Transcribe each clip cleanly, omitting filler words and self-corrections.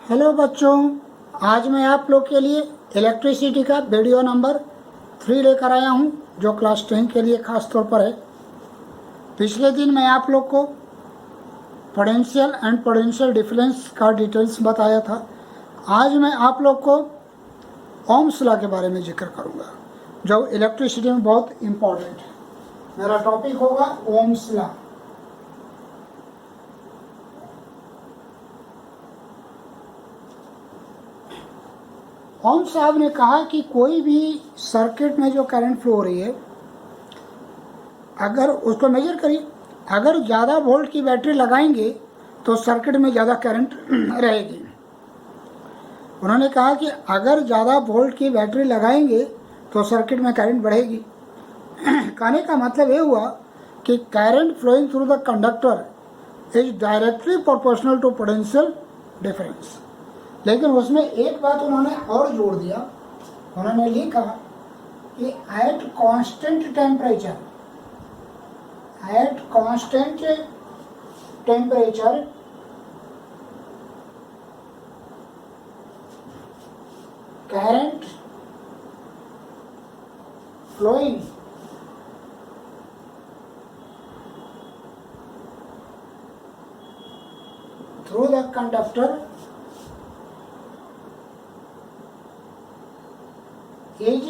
Hello बच्चों, आज मैं आप लोग के लिए इलेक्ट्रिसिटी का वीडियो नंबर 3 लेकर आया हूं, जो क्लास 10 के लिए ख़ास तौर पर है। पिछले दिन मैं आप लोग को पोटेंशियल एंड पोटेंशियल डिफरेंस का डिटेल्स बताया था। आज मैं आप लोग को ओम्स लॉ के बारे में जिक्र करूंगा, जो इलेक्ट्रिसिटी में बहुत इम्पोर्टेंट है। मेरा टॉपिक होगा ओम्स लॉ। ओम्स साहब ने कहा कि कोई भी सर्किट में जो करंट फ्लो हो रही है, अगर उसको मेजर करिए, अगर ज़्यादा वोल्ट की बैटरी लगाएंगे तो सर्किट में ज़्यादा करंट रहेगी। उन्होंने कहा कि अगर ज़्यादा वोल्ट की बैटरी लगाएंगे तो सर्किट में करंट बढ़ेगी। कहने का मतलब ये हुआ कि current flowing through the conductor is directly proportional to potential difference. लेकिन उसमें एक बात उन्होंने और जोड़ दिया। उन्होंने लिखा कि at constant temperature current flowing through the conductor is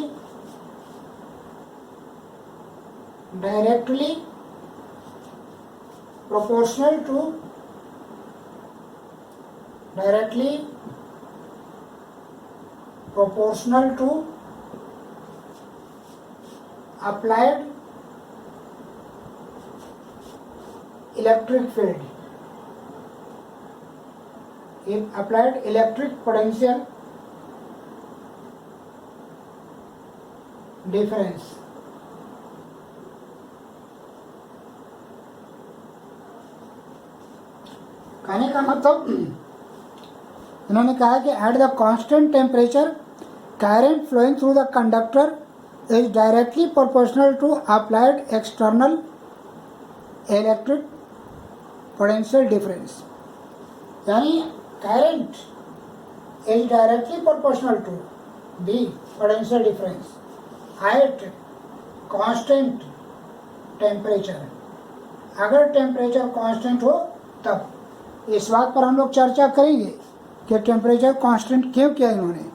directly proportional to applied electric field. If applied electric potential difference. कहने का मतलब इन्होंने कहा कि at the constant temperature current flowing through the conductor is directly proportional to applied external electric potential difference. यानी current is directly proportional to the potential difference at constant temperature. अगर temperature constant हो तब। इस बात पर हम लोग चर्चा करेंगे कि टेम्परेचर कांस्टेंट क्यों किया इन्होंने।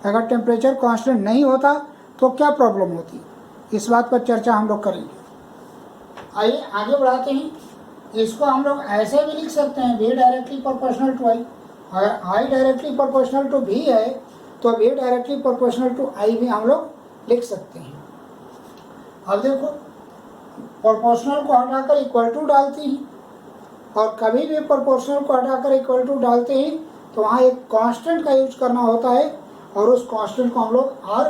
अगर टेम्परेचर कांस्टेंट नहीं होता तो क्या प्रॉब्लम होती, इस बात पर चर्चा हम लोग करेंगे। आइए आगे बढ़ाते हैं। इसको हम लोग ऐसे भी लिख सकते हैं, V directly proportional to I. अगर I directly proportional to V है तो V directly proportional to I भी हम लोग लिख सकते हैं। अब देखो, प्रोपोर्शनल को हटाकर इक्वल टू डालते हैं, और कभी भी प्रोपोर्शनल को हटाकर इक्वल टू डालते हैं तो वहाँ एक कांस्टेंट का यूज करना होता है, और उस कांस्टेंट को हम लोग R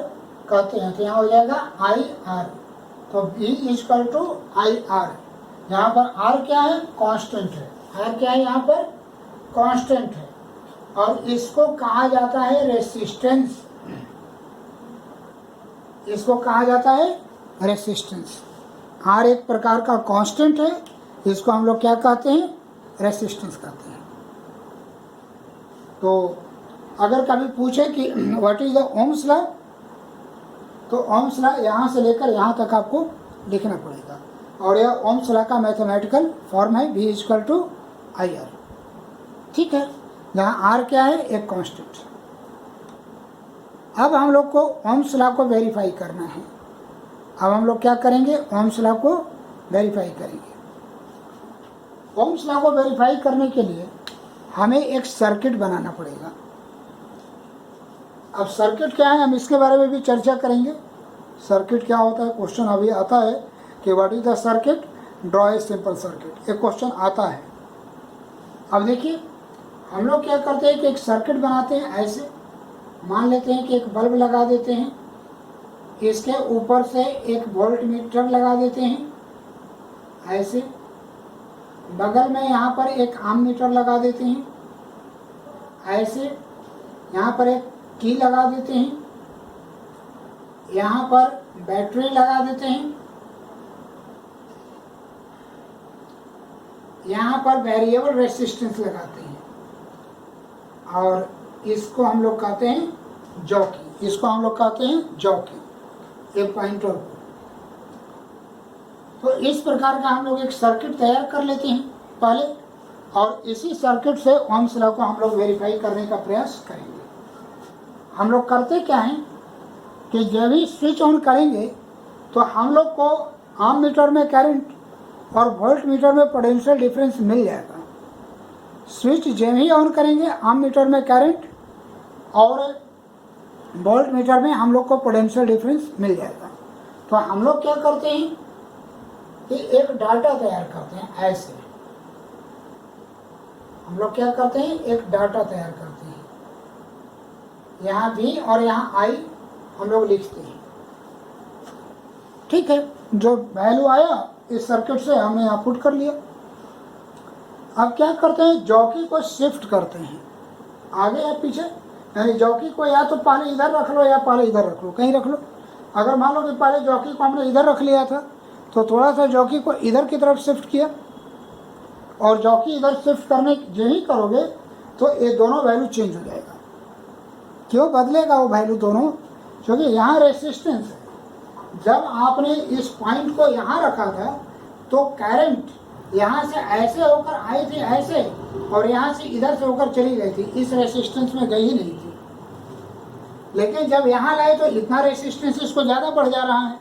कहते हैं। तो यहाँ हो जाएगा IR। तो V इक्वल टू IR। यहाँ पर R क्या है? कांस्टेंट है। R क्या है? यहाँ पर कांस्टेंट है, और इसको कहा जाता है रेसिस्टेंस। इसको कहा जाता है रेसिस्टेंस। R एक प्रकार का कांस्टेंट है, इसको हम लोग क्या कहते हैं? रेसिस्टेंस कहते हैं। तो अगर कभी पूछे कि what is the Ohm's law, तो ओम्स लॉ यहाँ से लेकर यहाँ तक आपको लिखना पड़ेगा, और यह ओम्स लॉ का मैथमेटिकल फॉर्म है V इक्वल टू IR। ठीक है, यहाँ R क्या है? एक कांस्टेंट। अब हम लोग को ओम्स लॉ को वेरीफाई करना है। अब हम लोग क्या करेंगे? ओम्स लॉ को वेरीफाई करेंगे। ओम्स लॉ को वेरीफाई करने के लिए हमें एक सर्किट बनाना पड़ेगा। अब सर्किट क्या है, हम इसके बारे में भी चर्चा करेंगे। सर्किट क्या होता है? क्वेश्चन अभी आता है कि what is the circuit, draw a simple circuit, एक क्वेश्चन आता है। अब देखिए, हम लोग क्या करते हैं कि एक सर्किट बनाते हैं। ऐसे मान लेते हैं कि एक बल्ब लगा देते हैं, इसके ऊपर से एक वोल्ट मीटर लगा देते हैं, ऐसे बगल में यहाँ पर एक आम मीटर लगा देते हैं, ऐसे यहाँ पर एक की लगा देते हैं, यहाँ पर बैटरी लगा देते हैं, यहाँ पर वेरिएबल रेसिस्टेंस लगाते हैं, और इसको हम लोग कहते हैं जॉकी, इसको हम लोग कहते हैं जॉकी, एक पॉइंटर को। तो इस प्रकार का हम लोग एक सर्किट तैयार कर लेते हैं पहले, और इसी सर्किट से ओम्स लॉ को हम लोग वेरीफाई करने का प्रयास करेंगे। हम लोग करते क्या हैं कि जब भी स्विच ऑन करेंगे तो हम लोग को आम मीटर में करंट और वोल्ट मीटर में पोटेंशियल डिफरेंस मिल जाएगा। स्विच जब ही ऑन करेंगे आम मीटर में करंट और वोल्ट मीटर में हम लोग को पोटेंशियल डिफरेंस मिल जाएगा। तो हम लोग क्या करते हैं कि एक डाटा तैयार करते हैं। ऐसे हम लोग क्या करते हैं, एक डाटा तैयार करते हैं। यहाँ भी और यहाँ आई हम लोग लिखते हैं, ठीक है। जो वैल्यू आया इस सर्किट से हमने यहाँ पुट कर लिया। अब क्या करते हैं, जॉकी को शिफ्ट करते हैं आगे या पीछे, यानी जॉकी को या तो पहले इधर रख लो या पहले इधर रख लो, कहीं रख लो। अगर मान लो कि पहले जॉकी को हमने इधर रख लिया था तो थोड़ा सा जॉकी को इधर की तरफ शिफ्ट किया, और जॉकी इधर शिफ्ट करने जो ही करोगे तो ये दोनों वैल्यू चेंज हो जाएगा। क्यों बदलेगा वो वैल्यू दोनों, क्योंकि यहाँ रेसिस्टेंस है। जब आपने इस पॉइंट को यहाँ रखा था तो करंट यहाँ से ऐसे होकर आई थी ऐसे, और यहाँ से इधर से होकर चली गई थी, इस रेसिस्टेंस में गई ही नहीं थी। लेकिन जब यहाँ लाए तो इतना रेसिस्टेंस इसको ज़्यादा बढ़ जा रहा है,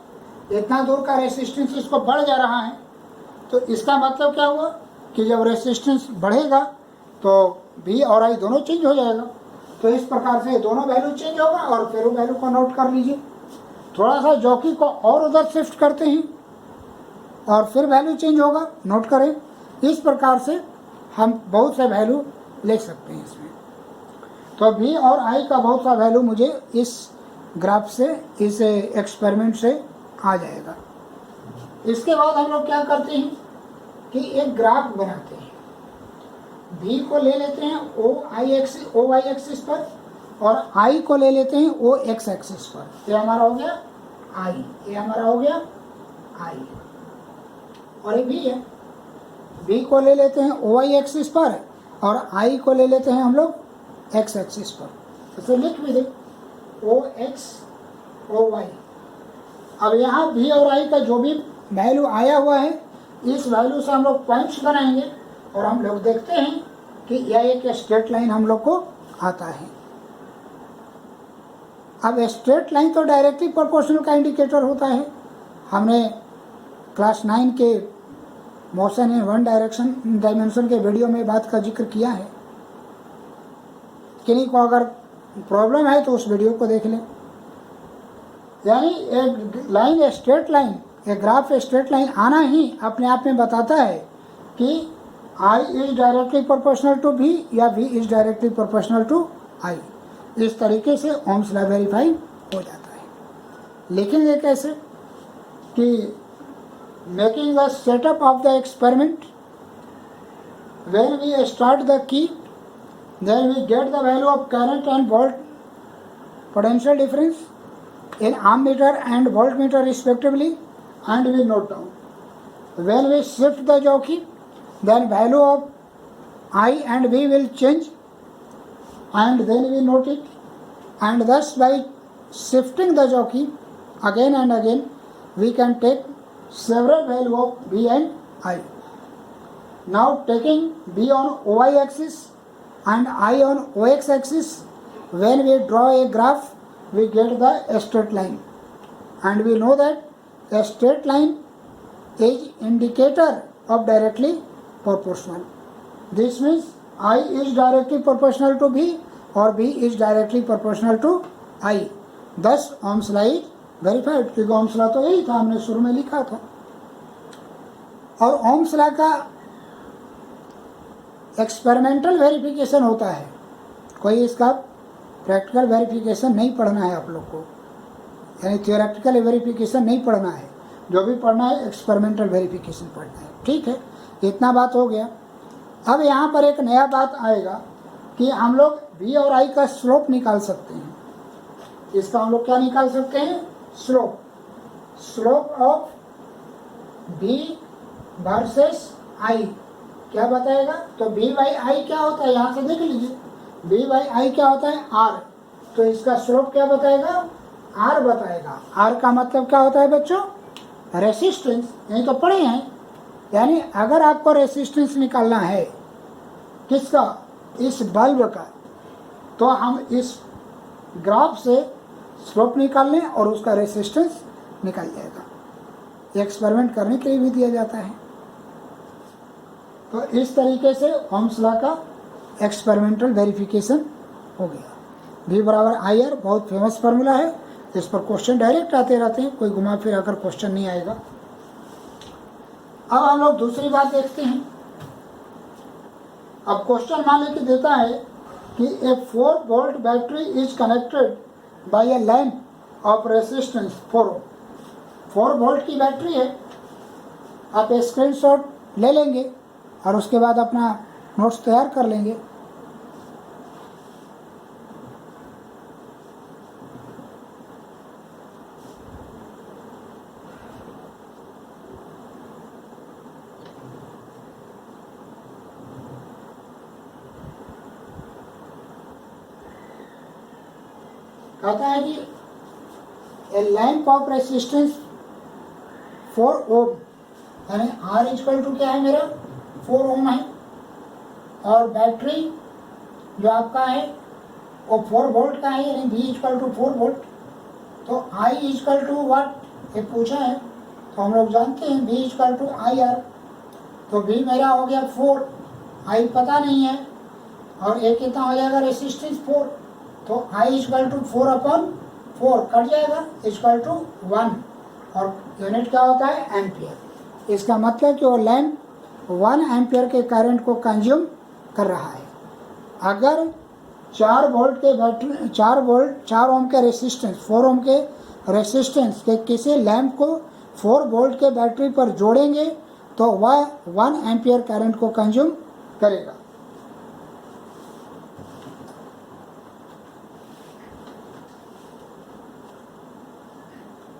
इतना दूर का रेसिस्टेंस इसको बढ़ जा रहा है। तो इसका मतलब क्या हुआ कि जब रेसिस्टेंस बढ़ेगा तो V और I दोनों चेंज हो जाएगा। तो इस प्रकार से दोनों वैल्यू चेंज होगा, और फिर वो वैल्यू को नोट कर लीजिए। थोड़ा सा जॉकी को और उधर शिफ्ट करते हैं और फिर वैल्यू चेंज होगा, नोट करें। इस प्रकार से हम बहुत से वैल्यू ले सकते हैं इसमें। तो V और I का बहुत सा वैल्यू मुझे इस ग्राफ से, इस एक्सपेरिमेंट से आ जाएगा। इसके बाद हम लोग क्या करते हैं कि एक ग्राफ बनाते हैं। V को ले लेते हैं OY एक्सिस पर, और I को ले लेते हैं OX एक्सिस पर। ये हमारा हो गया I, ये हमारा हो गया I, और ये V है। V को ले लेते हैं OY एक्सिस पर, और I को ले लेते हैं हम लोग X एक्सिस पर। तो लिख भी दे OX OY। अब यहाँ V और I का जो भी वैल्यू आया हुआ है, इस वैल्यू से हम लोग पॉइंट्स बनाएंगे, और हम लोग देखते हैं कि यह एक स्ट्रेट लाइन हम लोग को आता है। अब स्ट्रेट लाइन तो डायरेक्टली प्रोपोर्शनल का इंडिकेटर होता है। हमने क्लास 9 के मोशन इन वन डायमेंशन के वीडियो में बात का जिक्र किया है। किन्हीं को अगर प्रॉब्लम है तो उस वीडियो को देख लें। यानी एक लाइन, स्ट्रेट लाइन, एक ग्राफ स्ट्रेट लाइन आना ही अपने आप में बताता है कि I is directly proportional to V या V is directly proportional to I। इस तरीके से ओम्स लॉ वेरीफाई हो जाता है। लिखेंगे कैसे कि making the setup of the experiment, when we start the key, then we get the value of current and volt potential difference in ammeter and voltmeter respectively, and we note down. When we shift the jockey, then value of I and V will change, and then we note it, and thus by shifting the jockey again and again, we can take several value of V and I. Now taking V on OY axis and I on OX axis, when we draw a graph, we get the straight line, and we know that a straight line is indicator of directly proportional. This means I is directly proportional to V or V is directly proportional to I. Thus Ohm's law is verified। क्योंकि Ohm's law तो यही था, हमने शुरू में लिखा था। और Ohm's law का एक्सपेरिमेंटल वेरिफिकेशन होता है, कोई इसका प्रैक्टिकल वेरिफिकेशन नहीं पढ़ना है आप लोग को, यानी थियोरेटिकल वेरिफिकेशन नहीं पढ़ना है। जो भी पढ़ना है एक्सपेरिमेंटल वेरिफिकेशन पढ़ना है। ठीक है, इतना बात हो गया। अब यहाँ पर एक नया बात आएगा कि हम लोग V और I का स्लोप निकाल सकते हैं। इसका हम लोग क्या निकाल सकते हैं, slope. Slope of V versus I क्या बताएगा, तो V बाई I क्या होता है, यहाँ से देख लीजिए। बी बाई आई क्या होता है, आर, तो इसका स्लोप क्या बताएगा, आर बताएगा। आर का मतलब क्या होता है बच्चों, रेसिस्टेंस, यही तो पढ़े हैं। यानी अगर आपको रेसिस्टेंस निकालना है किसका, इस बल्ब का, तो हम इस ग्राफ से स्लोप निकाल लें और उसका रेसिस्टेंस निकल जाएगा। एक्सपेरिमेंट करने के लिए भी दिया जाता है। तो इस तरीके से ओम्स लॉ का एक्सपेरिमेंटल वेरिफिकेशन हो गया। V बराबर आई आर बहुत फेमस फार्मूला है, इस पर क्वेश्चन डायरेक्ट आते रहते हैं, कोई घुमा फिरा कर क्वेश्चन नहीं आएगा। अब हम लोग दूसरी बात देखते हैं। अब क्वेश्चन मान लेके देता है कि a 4 volt battery is connected by a lamp of resistance 4 ohm. 4 volt की बैटरी है, आप स्क्रीनशॉट ले लेंगे और उसके बाद अपना नोट्स तैयार कर लेंगे। कहता है कि ए लैंप ऑफ रेसिस्टेंस 4 ओम, यानी आर इक्वल टू क्या है मेरा 4 ओम है, और बैटरी जो आपका है वो 4 वोल्ट का है, यानी V इक्वल टू 4 वोल्ट। तो I इक्वल टू वाट ये पूछा है, तो हम लोग जानते हैं V equal to I R. तो V मेरा हो गया 4, I पता नहीं है, और एक कितना हो जाएगा रेसिस्टेंस 4, तो I इक्वल टू 4 अपॉन 4 कट जाएगा, इक्वल टू 1, और यूनिट क्या होता है एम्पियर। इसका मतलब कि वो लैंप 1 एम्पियर के करंट को कंज्यूम कर रहा है। अगर 4 वोल्ट के बैटरी 4 ओम के रेसिस्टेंस 4 ओम के रेसिस्टेंस के किसी लैंप को 4 वोल्ट के बैटरी पर जोड़ेंगे तो वह 1 एम्पियर करंट को कंज्यूम करेगा।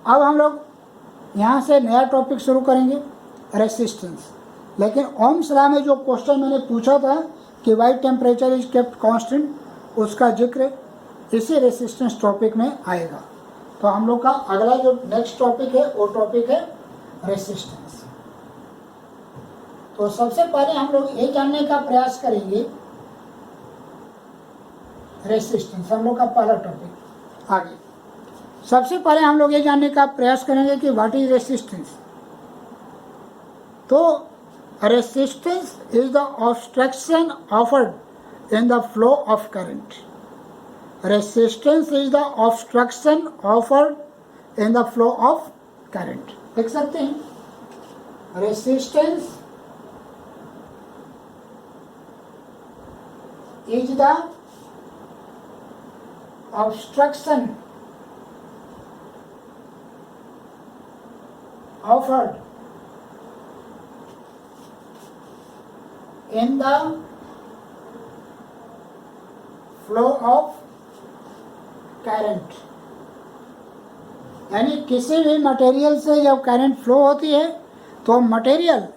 अब हम लोग यहाँ से नया टॉपिक शुरू करेंगे, रेसिस्टेंस। लेकिन ओम्स लॉ में जो क्वेश्चन मैंने पूछा था कि why temperature is kept constant, उसका जिक्र इसी रेसिस्टेंस टॉपिक में आएगा। तो हम लोग का अगला जो नेक्स्ट टॉपिक है वो टॉपिक है रेसिस्टेंस। तो सबसे पहले हम लोग ये जानने का प्रयास करेंगे रेसिस्टेंस, हम लोग का पहला टॉपिक। आगे सबसे पहले हम लोग ये जानने का प्रयास करेंगे कि व्हाट इज रेसिस्टेंस। तो resistance is the obstruction offered in the flow of current. Resistance is the obstruction offered in the flow of current. देख सकते हैं resistance is the obstruction offered in the flow of current। यानी किसी भी material से जब current flow होती है तो मटेरियल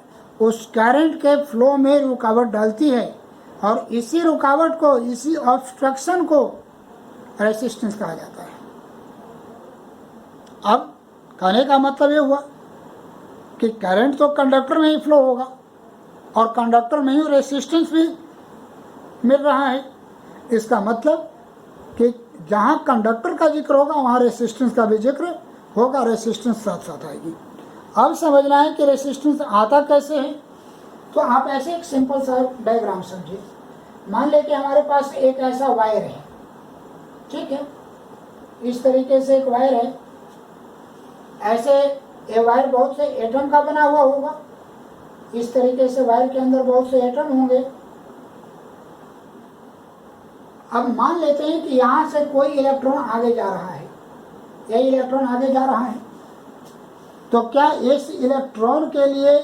उस करंट के फ्लो में रुकावट डालती है, और इसी रुकावट को, इसी ऑब्स्ट्रक्शन को रेसिस्टेंस कहा जाता है। अब कहने का मतलब ये हुआ कि करंट तो कंडक्टर में ही फ्लो होगा, और कंडक्टर में ही रेसिस्टेंस भी मिल रहा है। इसका मतलब कि जहाँ कंडक्टर का जिक्र होगा वहाँ रेसिस्टेंस का भी जिक्र होगा, रेसिस्टेंस साथ साथ आएगी। अब समझना है कि रेसिस्टेंस आता कैसे है। तो आप ऐसे एक सिंपल सा डायग्राम समझिए। मान लें कि हमारे पास एक ऐसा वायर है, ठीक है, इस तरीके से एक वायर है। ऐसे ये वायर बहुत से एटम का बना हुआ होगा, इस तरीके से वायर के अंदर बहुत से एटम होंगे। अब मान लेते हैं कि यहाँ से कोई इलेक्ट्रॉन आगे जा रहा है, ये इलेक्ट्रॉन आगे जा रहा है, तो क्या इस इलेक्ट्रॉन के लिए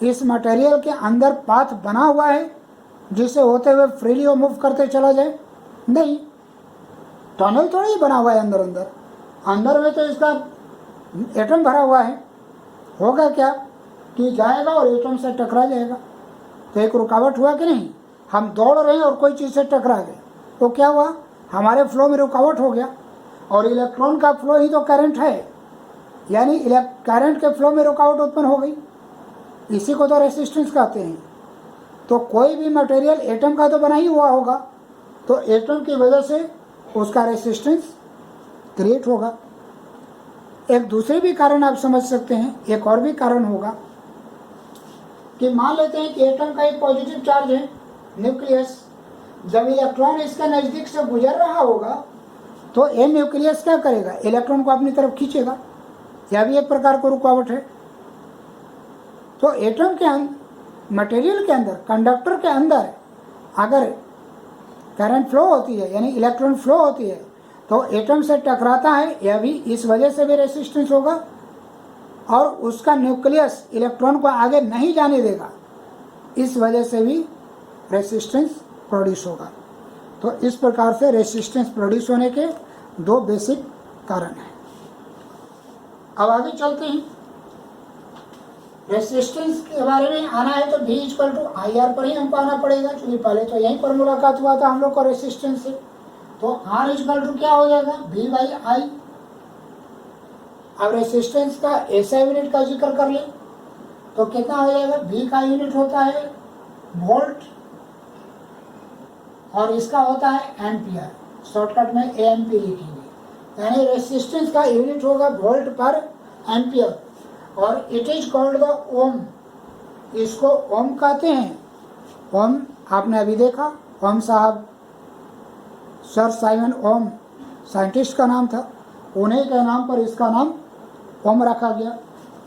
इस मटेरियल के अंदर पाथ बना हुआ है जिसे होते हुए फ्रीली वो मूव करते चला जाए? नहीं, टनल थोड़ा ही बना हुआ है अंदर अंदर। अंदर में तो इसका एटम भरा हुआ है। होगा क्या कि जाएगा और एटम से टकरा जाएगा, तो एक रुकावट हुआ कि नहीं? हम दौड़ रहे हैं और कोई चीज़ से टकरा गए तो क्या हुआ, हमारे फ्लो में रुकावट हो गया, और इलेक्ट्रॉन का फ्लो ही तो करंट है, यानी करंट के फ्लो में रुकावट उत्पन्न हो गई, इसी को तो रेसिस्टेंस कहते हैं। तो कोई भी मटेरियल एटम का तो बना ही हुआ होगा, तो एटम की वजह से उसका रेसिस्टेंस क्रिएट होगा। एक दूसरे भी कारण आप समझ सकते हैं, एक और भी कारण होगा कि मान लेते हैं कि एटम का एक पॉजिटिव चार्ज है न्यूक्लियस, जब इलेक्ट्रॉन इसके नज़दीक से गुजर रहा होगा तो ये न्यूक्लियस क्या करेगा, इलेक्ट्रॉन को अपनी तरफ खींचेगा, यह भी एक प्रकार को रुकावट है। तो एटम के अंदर, मटेरियल के अंदर, कंडक्टर के अंदर अगर करंट फ्लो होती है यानी इलेक्ट्रॉन फ्लो होती है तो एटम से टकराता है, यह भी इस वजह से भी रेसिस्टेंस होगा, और उसका न्यूक्लियस इलेक्ट्रॉन को आगे नहीं जाने देगा, इस वजह से भी रेसिस्टेंस प्रोड्यूस होगा। तो इस प्रकार से रेसिस्टेंस प्रोड्यूस होने के दो बेसिक कारण हैं। अब आगे चलते हैं, रेसिस्टेंस के बारे में आना है तो V = IR पर ही हमको आना पड़ेगा, क्योंकि पहले तो यहीं पर मुलाकात हुआ था हम लोग का रेसिस्टेंस से। तो R = क्या हो जाएगा, V/I। अब रेसिस्टेंस का ऐसा यूनिट का जिक्र कर ले तो कितना हो जाएगा, V का यूनिट होता है वोल्ट और इसका होता है एम्पियर, शॉर्टकट में AMP लिखेंगे, यानी रेसिस्टेंस का यूनिट होगा वोल्ट पर एम्पियर, और इट इज कॉल्ड द ओम, इसको ओम कहते हैं। ओम आपने अभी देखा, ओम साहब सर साइमन ओम साइंटिस्ट का नाम था, उन्हीं के नाम पर इसका नाम ओम रखा गया।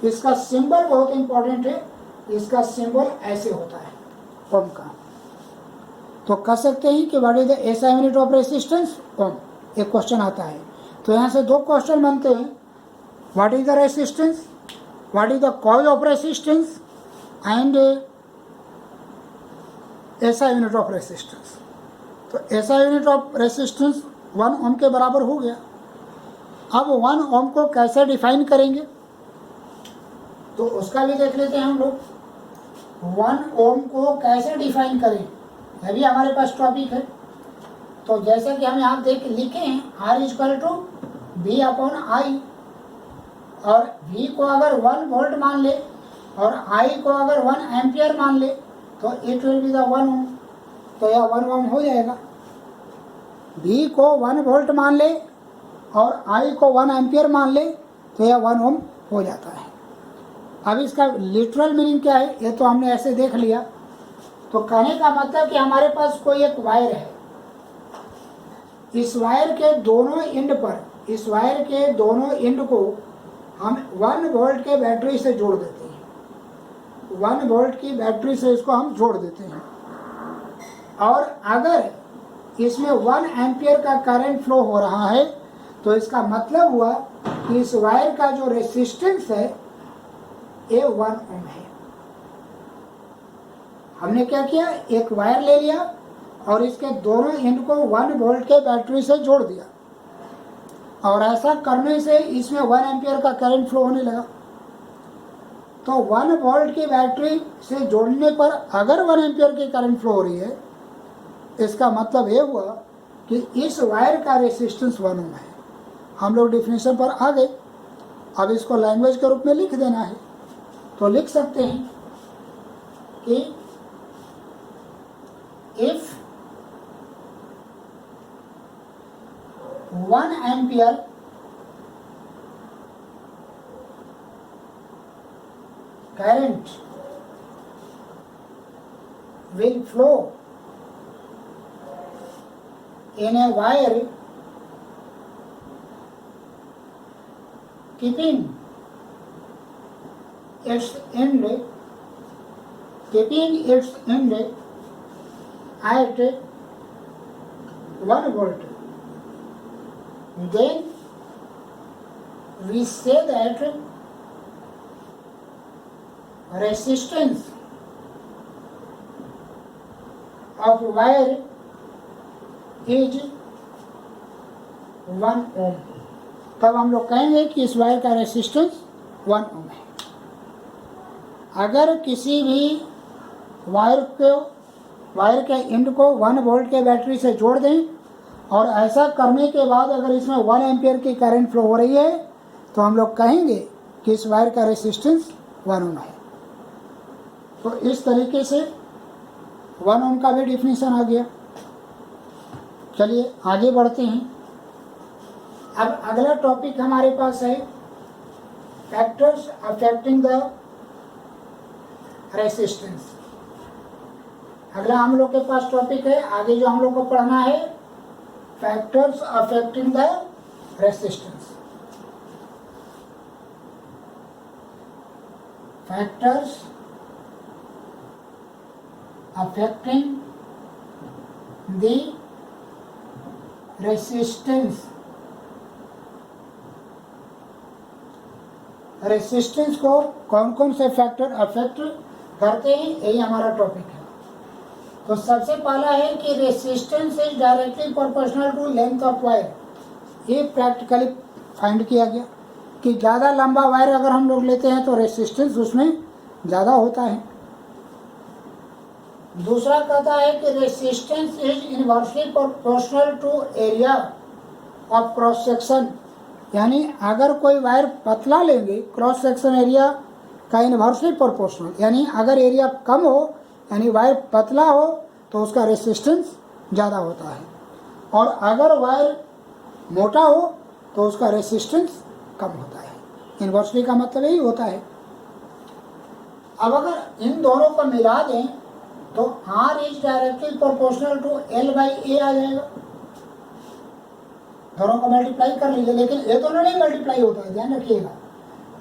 इसका सिंबल बहुत इंपॉर्टेंट है, इसका सिंबल ऐसे होता है ओम का। तो कह सकते हैं कि व्हाट इज द ऐसा यूनिट ऑफ रेसिस्टेंस, ओम, एक क्वेश्चन आता है। तो यहाँ से दो क्वेश्चन बनते हैं, what is the resistance, what is the cause of resistance and ऐसा यूनिट ऑफ रेसिस्टेंस। तो ऐसा यूनिट ऑफ रेसिस्टेंस 1 ओम के बराबर हो गया। अब 1 ओम को कैसे डिफाइन करेंगे तो उसका भी देख लेते हैं हम लोग। 1 ओम को कैसे डिफाइन करें, यह भी हमारे पास टॉपिक है। तो जैसे कि हम यहाँ लिखे हैं R = V/I, और V को अगर 1 वोल्ट मान ले और I को अगर 1 एम्पियर मान ले तो इट विल बी द 1 ओम, तो यह 1 ओम हो जाएगा। V को 1 वोल्ट मान ले और I को 1 एम्पियर मान ले तो यह 1 ओम हो जाता है। अब इसका लिटरल मीनिंग क्या है, ये तो हमने ऐसे देख लिया। तो कहने का मतलब कि हमारे पास कोई एक वायर है, इस वायर के दोनों एंड पर, इस वायर के दोनों एंड को हम 1 वोल्ट के बैटरी से जोड़ देते हैं, 1 वोल्ट की बैटरी से इसको हम जोड़ देते हैं, और अगर इसमें 1 एम्पियर का करंट फ्लो हो रहा है तो इसका मतलब हुआ कि इस वायर का जो रेसिस्टेंस है ये 1 ओम है। हमने क्या किया, एक वायर ले लिया और इसके दोनों एंड को 1 वोल्ट के बैटरी से जोड़ दिया, और ऐसा करने से इसमें 1 एम्पियर का करंट फ्लो होने लगा। तो 1 वोल्ट की बैटरी से जोड़ने पर अगर 1 एम्पियर की करंट फ्लो हो रही है, इसका मतलब ये हुआ कि इस वायर का रेसिस्टेंस 1 ओम है। हम लोग डिफिनेशन पर आ गए, अब इसको लैंग्वेज के रूप में लिख देना है। तो लिख सकते हैं कि if 1 ampere current will flow in a wire keeping its end at 1 volt, then we say that resistance of wire is 1 ohm। तब हम लोग कहेंगे कि इस वायर का रेसिस्टेंस 1 ओम है। अगर किसी भी वायर को वायर के एंड को 1 वोल्ट के बैटरी से जोड़ दें, और ऐसा करने के बाद अगर इसमें 1 एम्पियर की करंट फ्लो हो रही है तो हम लोग कहेंगे कि इस वायर का रेसिस्टेंस 1 ओम है। तो इस तरीके से 1 ओम का भी डिफिनीशन आ गया। चलिए आगे बढ़ते हैं। अब अगला टॉपिक हमारे पास है फैक्टर्स अफेक्टिंग द रेसिस्टेंस। अगला हम लोग के पास टॉपिक है, आगे जो हम लोग को पढ़ना है, factors affecting the resistance. Factors affecting the resistance. Resistance को कौन कौन से फैक्टर अफेक्ट करते हैं, यही हमारा टॉपिक है। तो सबसे पहला है कि resistance is directly proportional to length of wire. ये प्रैक्टिकली फाइंड किया गया कि ज़्यादा लंबा वायर अगर हम लोग लेते हैं तो रेसिस्टेंस उसमें ज़्यादा होता है। दूसरा कहता है कि resistance is inversely proportional to area of cross section. यानी अगर कोई वायर पतला लेंगे, क्रॉस सेक्शन एरिया का इनवर्सली प्रोपोर्शनल, यानी अगर एरिया कम हो यानी वायर पतला हो तो उसका रेसिस्टेंस ज़्यादा होता है, और अगर वायर मोटा हो तो उसका रेसिस्टेंस कम होता है। इनवर्सली का मतलब यही होता है। अब अगर इन दोनों को मिला दें तो R is directly proportional to L/A आ जाएगा। दोनों को मल्टीप्लाई कर लीजिए, लेकिन ये दोनों नहीं मल्टीप्लाई होता है, ध्यान रखिएगा,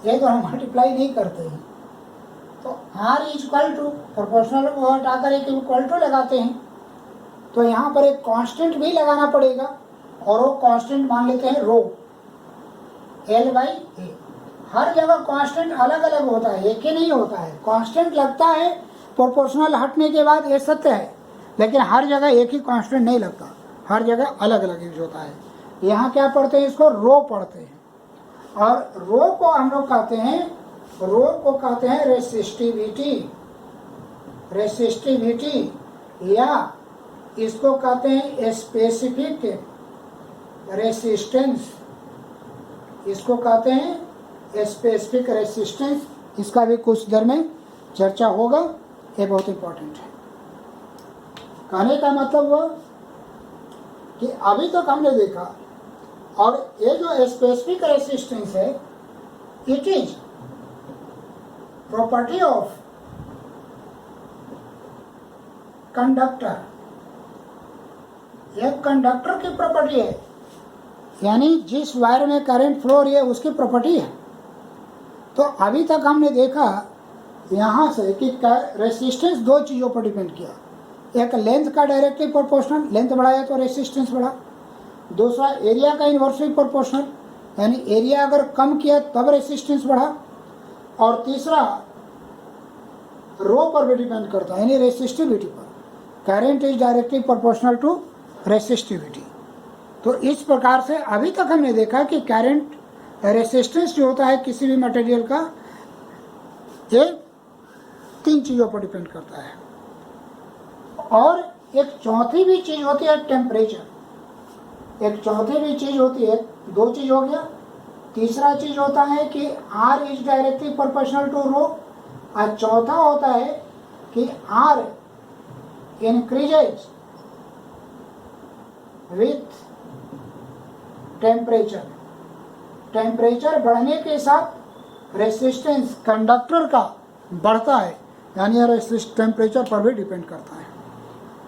ये दोनों मल्टीप्लाई नहीं करते हैं। तो R is equal to proportional को हटाकर एक इक्वल टू लगाते हैं, तो यहाँ पर एक कांस्टेंट भी लगाना पड़ेगा, और वो कांस्टेंट मान लेते हैं रो, L/A। हर जगह कांस्टेंट अलग अलग होता है, एक ही नहीं होता है। कांस्टेंट लगता है प्रोपोर्शनल हटने के बाद, ये सत्य है, लेकिन हर जगह एक ही कांस्टेंट नहीं लगता, हर जगह अलग अलग यूज होता है। यहाँ क्या पढ़ते हैं, इसको रो पढ़ते हैं, और रो को हम लोग कहते हैं रेसिस्टिविटी। या इसको कहते हैं स्पेसिफिक रेसिस्टेंस। इसको कहते हैं स्पेसिफिक रेसिस्टेंस। इसका भी कुछ देर में चर्चा होगा, ये बहुत इंपॉर्टेंट है। कहने का मतलब हुआ कि अभी तक हमने देखा, और ये जो स्पेसिफिक रेसिस्टेंस है, it is property of conductor. यह कंडक्टर की प्रॉपर्टी है, यानी जिस वायर में करंट फ्लो हो रही है उसकी प्रॉपर्टी है। तो अभी तक हमने देखा यहाँ से कि रेसिस्टेंस दो चीज़ों पर डिपेंड किया। एक लेंथ का डायरेक्टली प्रोपोर्शनल, लेंथ बढ़ाया तो रेसिस्टेंस बढ़ा। दूसरा एरिया का इनवर्सली प्रोपोर्शनल, यानी एरिया अगर कम किया तब रेसिस्टेंस बढ़ा। और तीसरा रो पर भी डिपेंड करता है, यानी रेसिस्टिविटी पर। Current is directly proportional to resistivity. तो इस प्रकार से अभी तक हमने देखा कि करंट रेसिस्टेंस जो होता है किसी भी मटेरियल का, ये तीन चीज़ों पर डिपेंड करता है। और एक चौथी भी चीज़ होती है टेम्परेचर। एक चौथी भी चीज़ होती है, दो चीज़ हो गया। तीसरा चीज़ होता है कि R is directly proportional to rho, और चौथा होता है कि R increases with temperature. Temperature बढ़ने के साथ रेसिस्टेंस कंडक्टर का बढ़ता है, यानी यह टेम्परेचर पर भी डिपेंड करता है।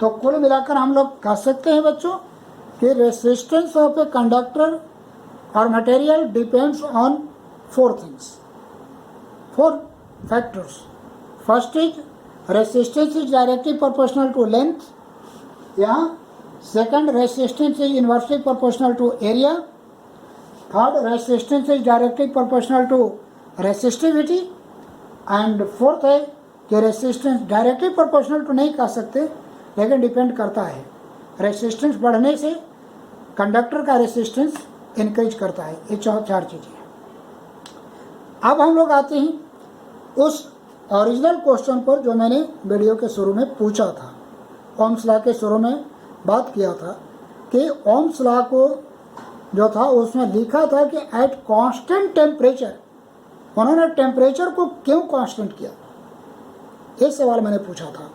तो कुल मिलाकर हम लोग कह सकते हैं बच्चों कि रेसिस्टेंस ऑफ ए कंडक्टर और material depends on four things, four factors. First is resistance is directly proportional to length, या second resistance is inversely proportional to area, third resistance is directly proportional to resistivity, and fourth है कि resistance directly proportional to नहीं कह सकते, लेकिन depend करता है। Resistance बढ़ने से कंडक्टर का रेसिस्टेंस इंक्रीज करता है। ये चार चीज़ें हैं। अब हम लोग आते हैं उस ओरिजिनल क्वेश्चन पर जो मैंने वीडियो के शुरू में पूछा था। ओम्स लॉ के शुरू में बात किया था कि ओम्स लॉ को जो था उसमें लिखा था कि एट कांस्टेंट टेम्परेचर, उन्होंने टेम्परेचर को क्यों कांस्टेंट किया, ये सवाल मैंने पूछा था।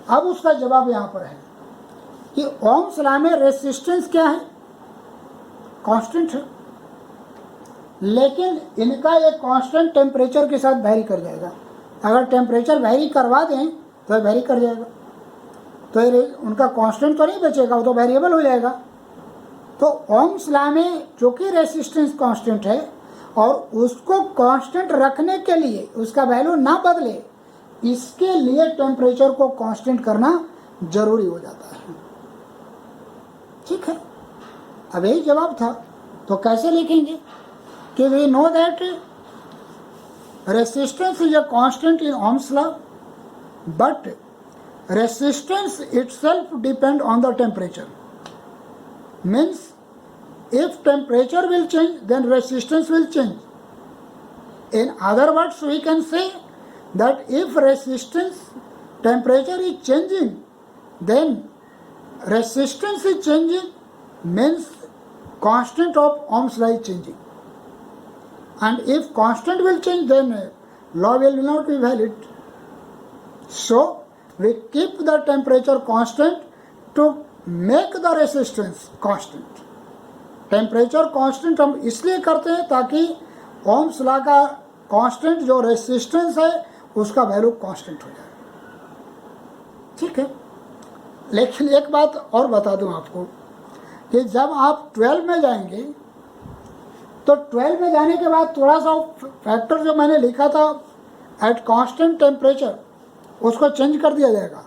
अब उसका जवाब यहाँ पर है कि ओम्स लॉ में रेसिस्टेंस क्या है, कांस्टेंट है, लेकिन इनका ये कांस्टेंट टेम्परेचर के साथ वैरी कर जाएगा। अगर टेम्परेचर वैरी करवा दें तो वैरी कर जाएगा, तो ये उनका कांस्टेंट तो नहीं बचेगा, वो तो वेरिएबल हो जाएगा। तो ओम्स लॉ में चूंकि रेसिस्टेंस कांस्टेंट है और उसको कांस्टेंट रखने के लिए उसका वैल्यू ना बदले, इसके लिए टेम्परेचर को कांस्टेंट करना जरूरी हो जाता है। ठीक है, अब यही जवाब था। तो कैसे लिखेंगे कि we know that resistance is a constant in Ohm's law, but resistance itself depend on the temperature. Means if temperature will change, then resistance will change. In other words, we can say that if resistance temperature is changing, then resistance is changing, means constant of Ohm's law is changing. And if constant will change, then law will not be valid. So we keep the temperature constant to make the resistance constant. Temperature constant हम इसलिए करते हैं ताकि Ohm's law का constant जो resistance है उसका value constant हो जाए। ठीक है, लेकिन एक बात और बता दूं आपको कि जब आप 12 में जाएंगे तो 12 में जाने के बाद थोड़ा सा फैक्टर जो मैंने लिखा था एट कांस्टेंट टेम्परेचर, उसको चेंज कर दिया जाएगा।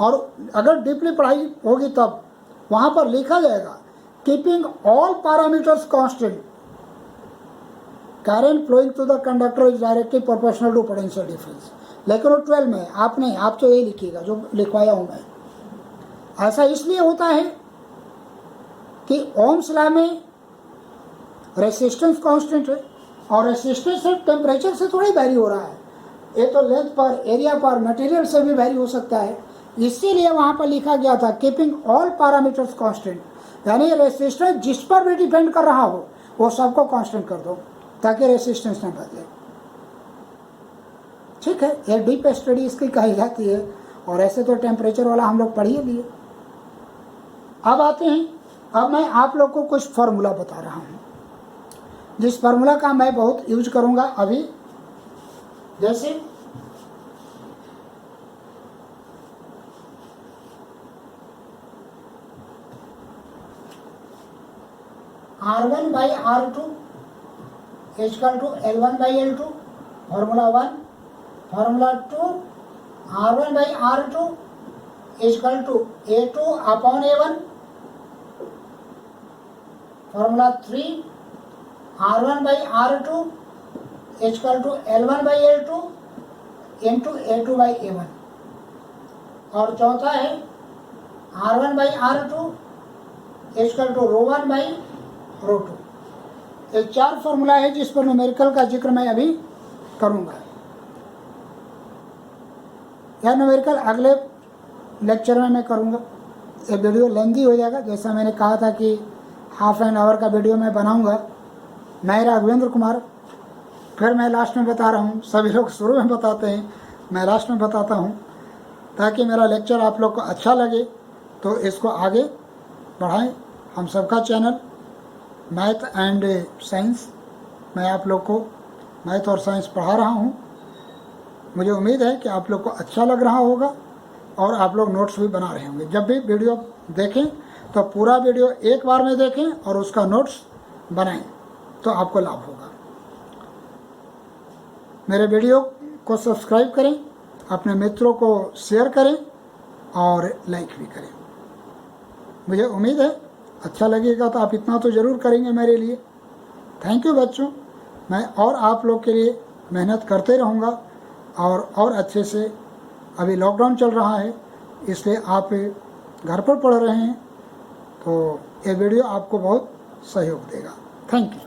और अगर डीपली पढ़ाई होगी तब वहाँ पर लिखा जाएगा keeping all parameters constant, current flowing to the conductor is directly proportional to potential difference. लेकिन वो 12 में आप नहीं, आप तो यही लिखिएगा जो लिखवाया हूँ मैं। ऐसा इसलिए होता है कि ओम्स लॉ में रेसिस्टेंस कांस्टेंट है और रेसिस्टेंस सिर्फ टेम्परेचर से थोड़ी वैरी हो रहा है, ये तो लेंथ पर, एरिया पर, मटेरियल से भी वैरी हो सकता है। इसीलिए वहाँ पर लिखा गया था कीपिंग ऑल पैरामीटर्स कांस्टेंट, यानी रेसिस्टेंस जिस पर भी डिपेंड कर रहा हो वो सबको कांस्टेंट कर दो ताकि रेसिस्टेंस न बदले। ठीक है, ये डीप स्टडी इसकी कही जाती है और ऐसे तो टेम्परेचर वाला हम लोग पढ़ ही लिए। अब आते हैं, अब मैं आप लोग को कुछ फार्मूला बता रहा हूँ जिस फार्मूला का मैं बहुत यूज करूँगा अभी। जैसे R1 by R2 equal to L1 by L2, formula 1। Formula 2, R1 by R2 equal to A2 upon A1। Formula 3, R1 by R2 equal to L1 by L2 into A2 by A1। और चौथा है R1 by R2 equal to रो1 by रो2। ये 4 formula है जिस पर numerical का जिक्र मैं अभी करूंगा। यह न्यूमेरिकल अगले लेक्चर में मैं करूंगा। ये वीडियो लेंदी हो जाएगा, जैसा मैंने कहा था कि हाफ एन आवर का वीडियो मैं बनाऊंगा। मैं राघवेंद्र कुमार, फिर मैं लास्ट में बता रहा हूँ, सभी लोग शुरू में बताते हैं, मैं लास्ट में बताता हूँ ताकि मेरा लेक्चर आप लोग को अच्छा लगे तो इसको आगे बढ़ाएं। हम सबका चैनल मैथ एंड साइंस, मैं आप लोग को मैथ और साइंस पढ़ा रहा हूँ। मुझे उम्मीद है कि आप लोग को अच्छा लग रहा होगा और आप लोग नोट्स भी बना रहे होंगे। जब भी वीडियो देखें तो पूरा वीडियो एक बार में देखें और उसका नोट्स बनाएं तो आपको लाभ होगा। मेरे वीडियो को सब्सक्राइब करें, अपने मित्रों को शेयर करें और लाइक भी करें। मुझे उम्मीद है अच्छा लगेगा, तो आप इतना तो ज़रूर करेंगे मेरे लिए। थैंक यू बच्चों, मैं और आप लोग के लिए मेहनत करते रहूँगा और अच्छे से। अभी लॉकडाउन चल रहा है इसलिए आप घर पर पढ़ रहे हैं, तो ये वीडियो आपको बहुत सहयोग देगा। Thank you.